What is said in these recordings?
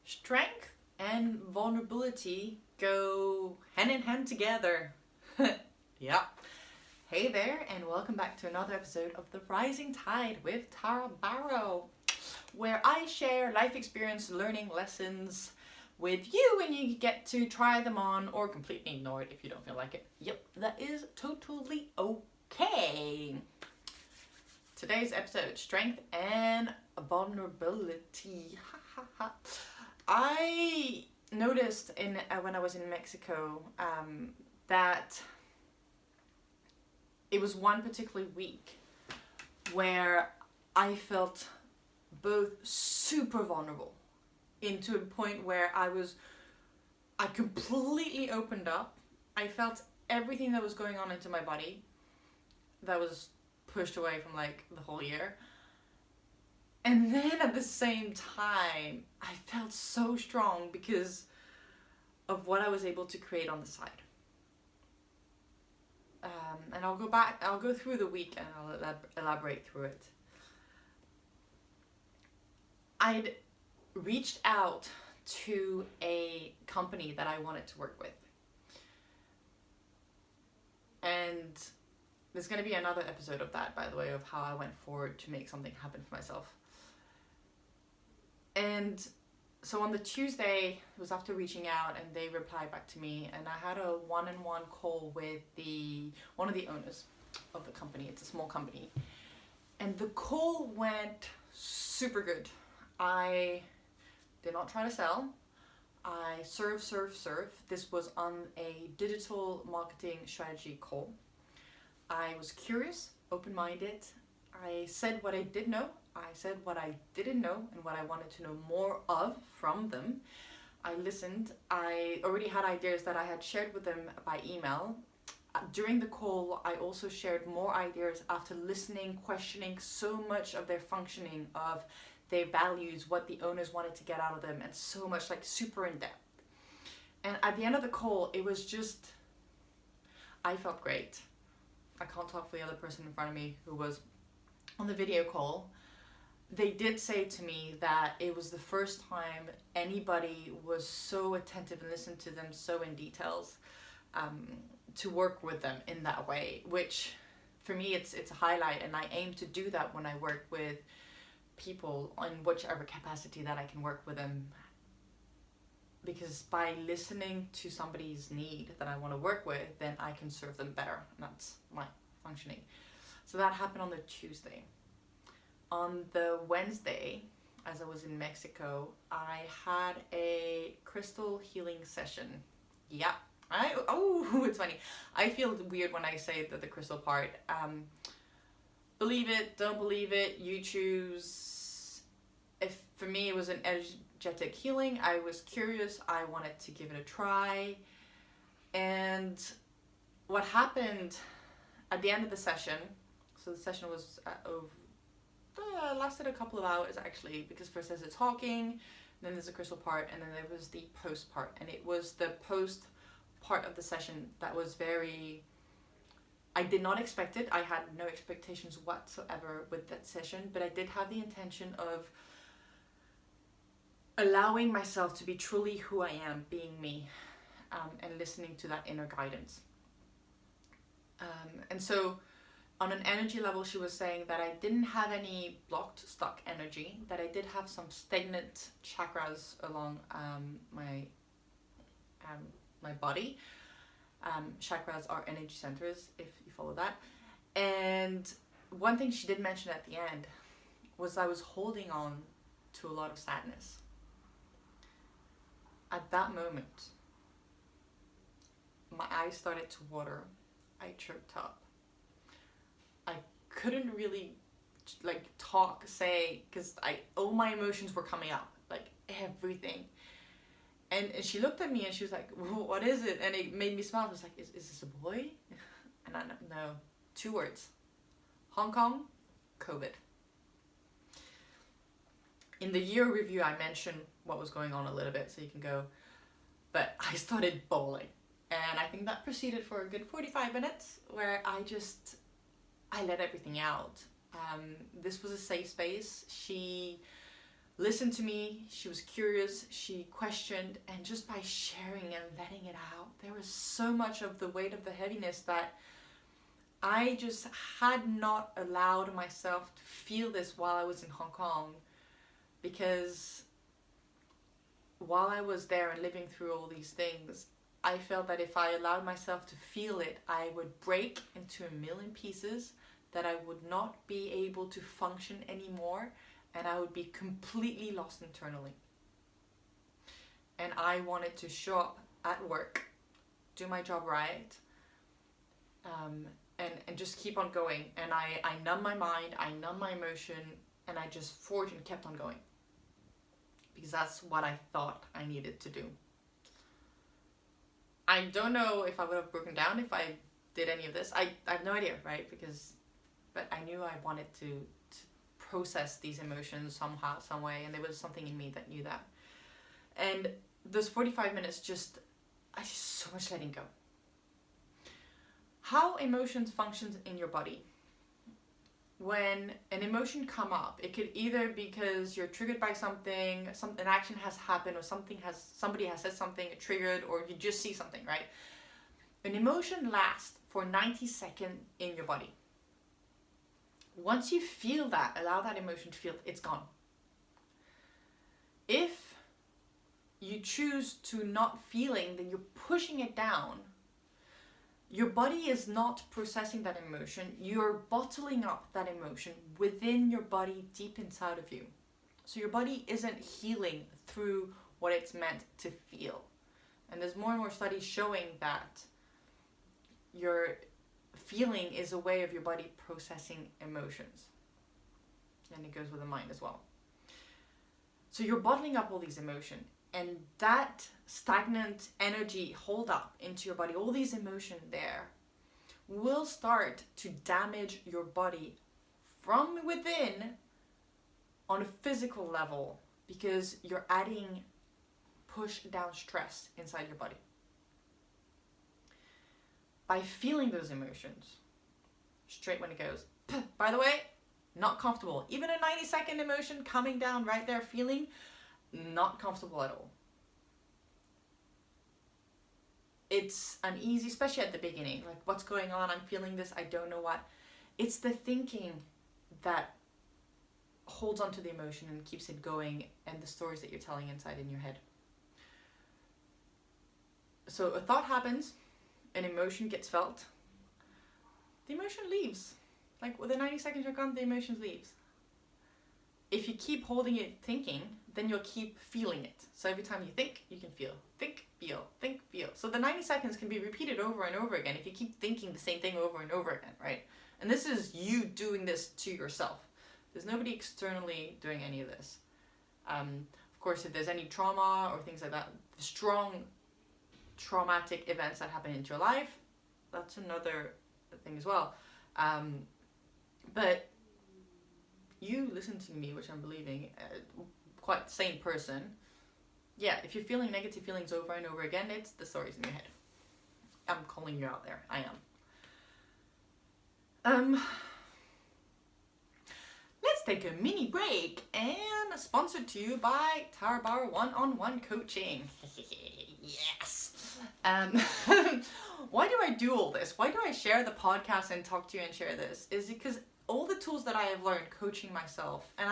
Strength and vulnerability go hand in hand together. Yeah. Hey there, and welcome back to another episode of The Rising Tide with Barot, where I share life experience learning lessons with you, and you get to try them on or completely ignore it if you don't feel like it. Yep, that is totally okay. Today's episode, strength and vulnerability. I noticed when I was in Mexico that it was one particular week where I felt both super vulnerable into a point where I completely opened up. I felt everything that was going on into my body that was pushed away from like the whole year. And then at the same time, I felt so strong because of what I was able to create on the side. And I'll go through the week and I'll elaborate through it. I'd reached out to a company that I wanted to work with. And there's going to be another episode of that, by the way, of how I went forward to make something happen for myself. And so on the Tuesday, it was after reaching out, and they replied back to me, and I had a one-on-one call with one of the owners of the company. It's a small company. And the call went super good. I did not try to sell. I serve. This was on a digital marketing strategy call. I was curious, open-minded. I said what I did know. I said what I didn't know and what I wanted to know more of from them. I listened. I already had ideas that I had shared with them by email. During the call, I also shared more ideas after listening, questioning so much of their functioning, of their values, what the owners wanted to get out of them, and so much like super in depth. And at the end of the call, it was just, I felt great. I can't talk for the other person in front of me who was on the video call. They did say to me that it was the first time anybody was so attentive and listened to them so in details, to work with them in that way, which for me it's a highlight, and I aim to do that when I work with people in whichever capacity that I can work with them, because by listening to somebody's need that I want to work with, then I can serve them better, and that's my functioning. So that happened on the Tuesday. On the Wednesday, as I was in Mexico, I had a crystal healing session. Yeah. It's funny. I feel weird when I say that the crystal part. Believe it, don't believe it, you choose. If for me it was an energetic healing, I was curious, I wanted to give it a try. And what happened at the end of the session, so the session was lasted a couple of hours actually, because first there's a talking, then there's a crystal part, and then there was the post part. And it was the post part of the session that was I did not expect it. I had no expectations whatsoever with that session, but I did have the intention of allowing myself to be truly who I am, being me, and listening to that inner guidance. And so on an energy level, she was saying that I didn't have any blocked, stuck energy, that I did have some stagnant chakras along my body. Chakras are energy centers, if you follow that. And one thing she did mention at the end was I was holding on to a lot of sadness. At that moment, my eyes started to water. I choked up. I couldn't really talk, say, because all my emotions were coming out, like everything. And she looked at me and she was like, what is it? And it made me smile. I was like, is this a boy? And I no, 2 words. Hong Kong, COVID. In the year review, I mentioned what was going on a little bit, so you can go. But I started bawling. And I think that proceeded for a good 45 minutes, where I let everything out. This was a safe space. listened to me, she was curious, she questioned, and just by sharing and letting it out, there was so much of the weight of the heaviness that I just had not allowed myself to feel this while I was in Hong Kong, because while I was there and living through all these things, I felt that if I allowed myself to feel it, I would break into a million pieces, that I would not be able to function anymore, and I would be completely lost internally. And I wanted to show up at work, do my job right, and just keep on going. And I numb my mind, I numb my emotion, and I just forged and kept on going. Because that's what I thought I needed to do. I don't know if I would have broken down if I did any of this. I have no idea, right? But I knew I wanted to process these emotions somehow, some way, and there was something in me that knew that. And those 45 minutes I just so much letting go. How emotions functions in your body. When an emotion come up, it could either because you're triggered by something, an action has happened, or somebody has said something, triggered, or you just see something, right? An emotion lasts for 90 seconds in your body. Once you feel that, allow that emotion to feel, it's gone. If you choose to not feeling, then you're pushing it down. Your body is not processing that emotion. You're bottling up that emotion within your body, deep inside of you. So your body isn't healing through what it's meant to feel. And there's more and more studies showing that your feeling is a way of your body processing emotions. And it goes with the mind as well. So you're bottling up all these emotions. And that stagnant energy hold up into your body, all these emotions there, will start to damage your body from within on a physical level, because you're adding push down stress inside your body. By feeling those emotions, straight when it goes, by the way, not comfortable. Even a 90-second emotion coming down right there, feeling not comfortable at all. It's uneasy, especially at the beginning. Like, what's going on? I'm feeling this. I don't know what. It's the thinking that holds onto the emotion and keeps it going, and the stories that you're telling inside in your head. So a thought happens, an emotion gets felt, the emotion leaves. Like, with the 90 seconds you're gone, the emotion leaves. If you keep holding it thinking, then you'll keep feeling it. So every time you think, you can feel. Think, feel, think, feel. So the 90 seconds can be repeated over and over again if you keep thinking the same thing over and over again, right? And this is you doing this to yourself. There's nobody externally doing any of this. Of course, if there's any trauma or things like that, strong traumatic events that happen into your life, that's another thing as well. But you listen to me, which I'm believing, quite sane person. Yeah, if you're feeling negative feelings over and over again, it's the stories in your head. I'm calling you out there. I am. Let's take a mini break, and sponsored to you by Tara Barot one-on-one coaching. Yes. Why do I do all this? Why do I share the podcast and talk to you and share this? Is because all the tools that I have learned coaching myself, and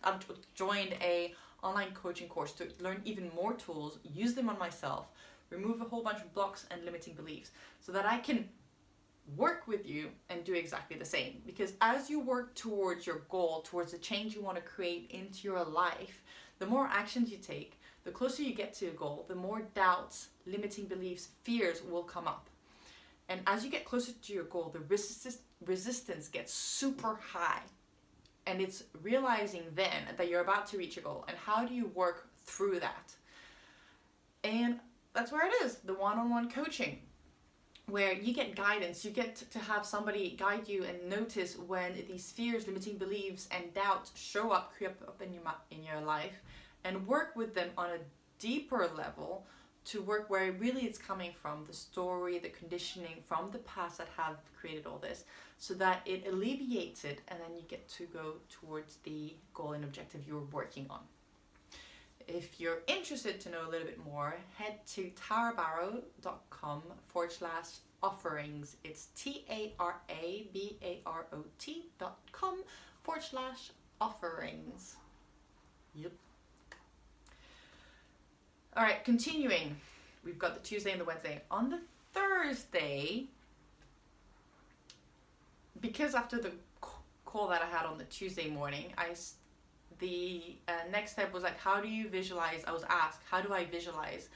I've joined a online coaching course to learn even more tools, use them on myself, remove a whole bunch of blocks and limiting beliefs, so that I can work with you and do exactly the same. Because as you work towards your goal, towards the change you want to create into your life, the more actions you take, the closer you get to your goal, the more doubts, limiting beliefs, fears will come up. And as you get closer to your goal, the resistance gets super high. And it's realizing then that you're about to reach your goal. And how do you work through that? And that's where it is, the one-on-one coaching, where you get guidance. You get to have somebody guide you and notice when these fears, limiting beliefs, and doubts show up, creep up in your life, and work with them on a deeper level to work where really it's coming from, the story, the conditioning from the past that have created all this, so that it alleviates it, and then you get to go towards the goal and objective you're working on. If you're interested to know a little bit more, head to tarabarot.com/offerings. It's tarabarot.com/offerings. Yep. All right, continuing. We've got the Tuesday and the Wednesday. On the Thursday, because after the call that I had on the Tuesday morning, the next step was like, how do you visualize? I was asked, how do I visualize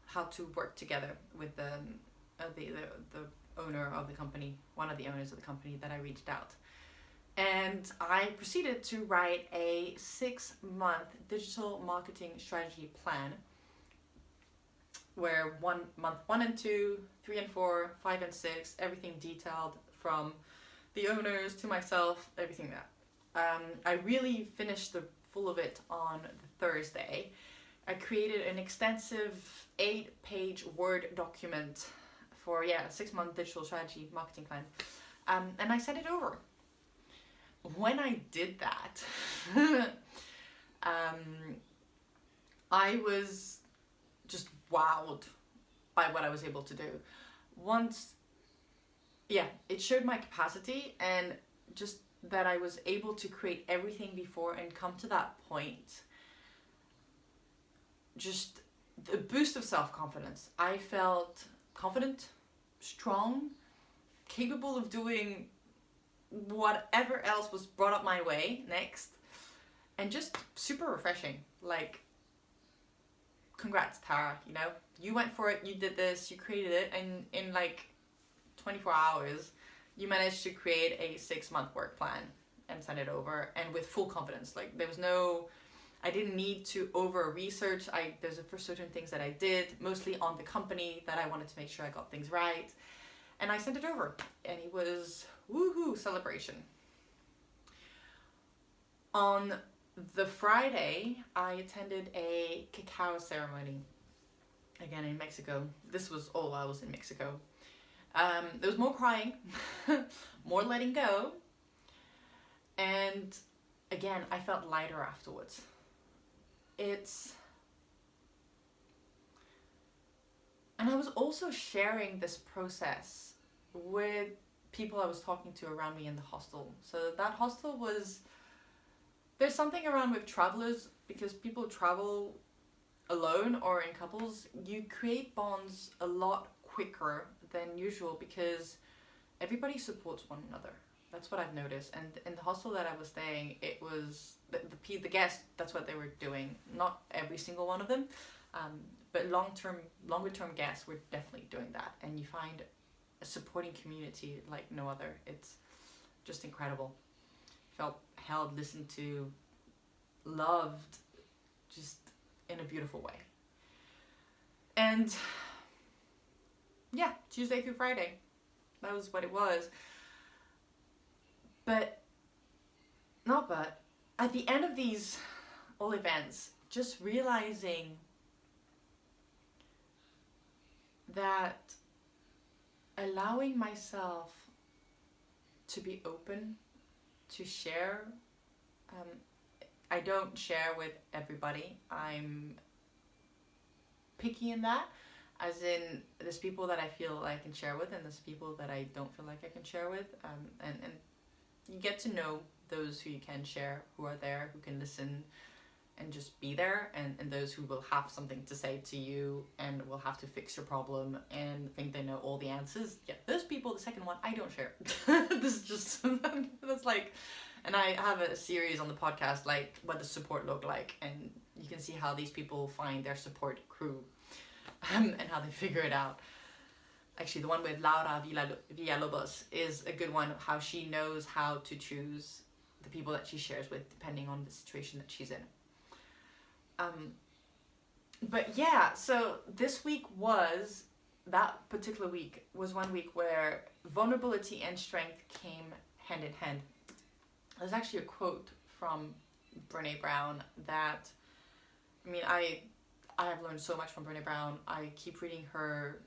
how to work together with the owner of the company, one of the owners of the company that I reached out. And I proceeded to write a 6-month digital marketing strategy plan, where month 1 and 2, 3 and 4, 5 and 6, everything detailed from the owners to myself, everything that. I really finished the full of it on Thursday. I created an extensive 8-page Word document for a 6-month digital strategy marketing plan, and I sent it over. When I did that, I was just wowed by what I was able to do. It showed my capacity, and just that I was able to create everything before and come to that point. Just the boost of self-confidence. I felt confident, strong, capable of doing whatever else was brought up my way next, and just super refreshing. Like, congrats, Tara, you know, you went for it, you did this, you created it, and in like 24 hours you managed to create a 6-month work plan and send it over, and with full confidence. Like, I didn't need to over research. There's for certain things that I did, mostly on the company, that I wanted to make sure I got things right, and I sent it over, and it was woohoo celebration. On the Friday, I attended a cacao ceremony, again in Mexico. This was all I was in Mexico. There was more crying, more letting go, and again, I felt lighter afterwards. And I was also sharing this process with people I was talking to around me in the hostel. So that hostel there's something around with travelers, because people travel alone or in couples, you create bonds a lot quicker than usual because everybody supports one another. That's what I've noticed. And in the hostel that I was staying, it was the guests, that's what they were doing. Not every single one of them, but longer term guests were definitely doing that. And you find a supporting community like no other. It's just incredible. Felt held, listened to, loved, just in a beautiful way. And Tuesday through Friday, that was what it was. At the end of these all events, just realizing that allowing myself to be open, to share, I don't share with everybody. I'm picky in that, as in there's people that I feel I can share with, and there's people that I don't feel like I can share with, and you get to know those who you can share, who are there, who can listen and just be there, and those who will have something to say to you and will have to fix your problem and think they know all the answers. Yeah, those people, the second one, I don't share. This is just, that's like, and I have a series on the podcast, like, what does support look like? And you can see how these people find their support crew, and how they figure it out. Actually, the one with Laura Villalobos is a good one, how she knows how to choose the people that she shares with, depending on the situation that she's in. So this week that particular week was one week where vulnerability and strength came hand in hand. There's actually a quote from Brene Brown that, I I have learned so much from Brené Brown. I keep reading her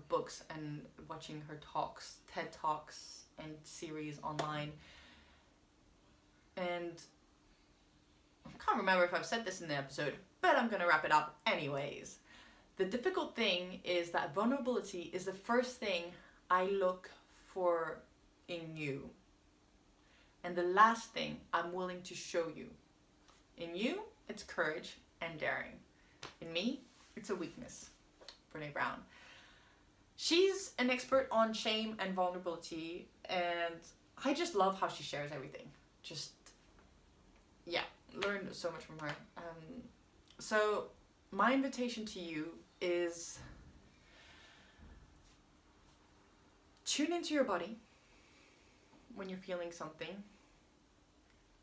books and watching her talks, TED Talks and series online. And I can't remember if I've said this in the episode, but I'm going to wrap it up anyways. The difficult thing is that vulnerability is the first thing I look for in you. And the last thing I'm willing to show you. In you, it's courage and daring. In me, it's a weakness. Brené Brown. She's an expert on shame and vulnerability, and I just love how she shares everything. Just, yeah, learned so much from her. So my invitation to you is tune into your body when you're feeling something.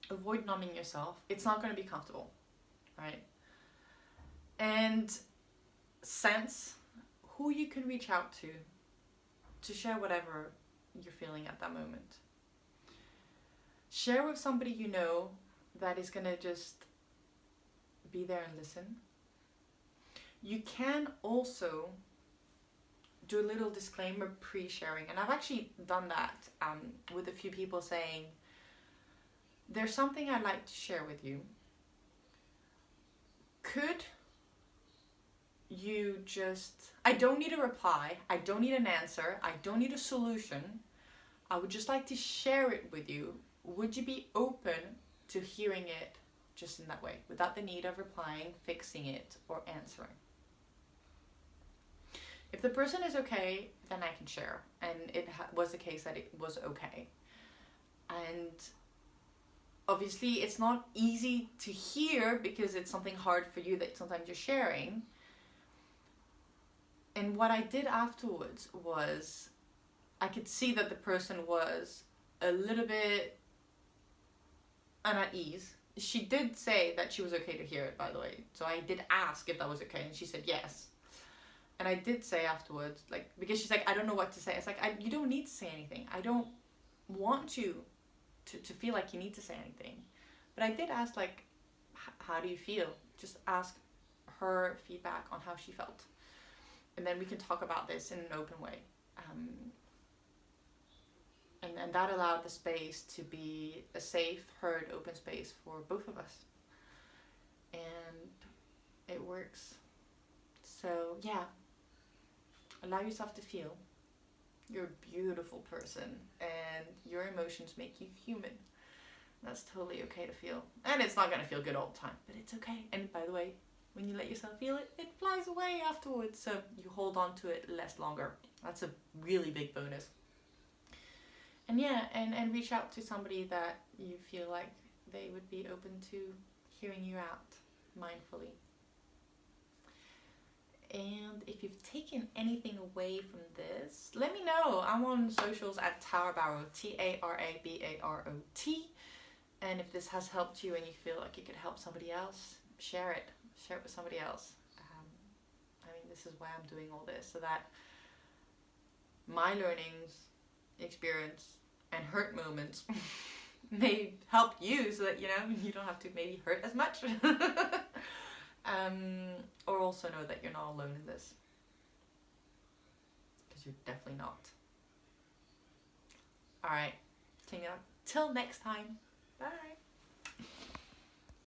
Avoid numbing yourself. It's not going to be comfortable, right? And sense who you can reach out to share whatever you're feeling at that moment. Share with somebody you know that is going to just be there and listen. You can also do a little disclaimer pre-sharing, and I've actually done that with a few people, saying, there's something I'd like to share with you. Could you just, I don't need a reply, I don't need an answer, I don't need a solution, I would just like to share it with you. Would you be open to hearing it just in that way, without the need of replying, fixing it, or answering? If the person is okay, then I can share. And it was the case that it was okay. And obviously it's not easy to hear because it's something hard for you that sometimes you're sharing. And what I did afterwards was, I could see that the person was a little bit at ease. She did say that she was okay to hear it, by the way. So I did ask if that was okay, and she said yes. And I did say afterwards, like, because she's like, I don't know what to say. It's like, you don't need to say anything. I don't want you to feel like you need to say anything. But I did ask, like, how do you feel? Just ask her feedback on how she felt. And then we can talk about this in an open way. And that allowed the space to be a safe, heard, open space for both of us. And it works. So, yeah. Allow yourself to feel. You're a beautiful person, and your emotions make you human. That's totally okay to feel. And it's not going to feel good all the time, but it's okay. And by the way, when you let yourself feel it, it flies away afterwards. So you hold on to it less longer. That's a really big bonus. And yeah, and reach out to somebody that you feel like they would be open to hearing you out mindfully. And if you've taken anything away from this, let me know. I'm on socials at Barot, Tarabarot. And if this has helped you and you feel like it could help somebody else, share it. Share it with somebody else. I mean, this is why I'm doing all this, so that my learnings, experience, and hurt moments may help you, so that, you know, you don't have to maybe hurt as much. Or also know that you're not alone in this. Because you're definitely not. Alright, till next time. Bye.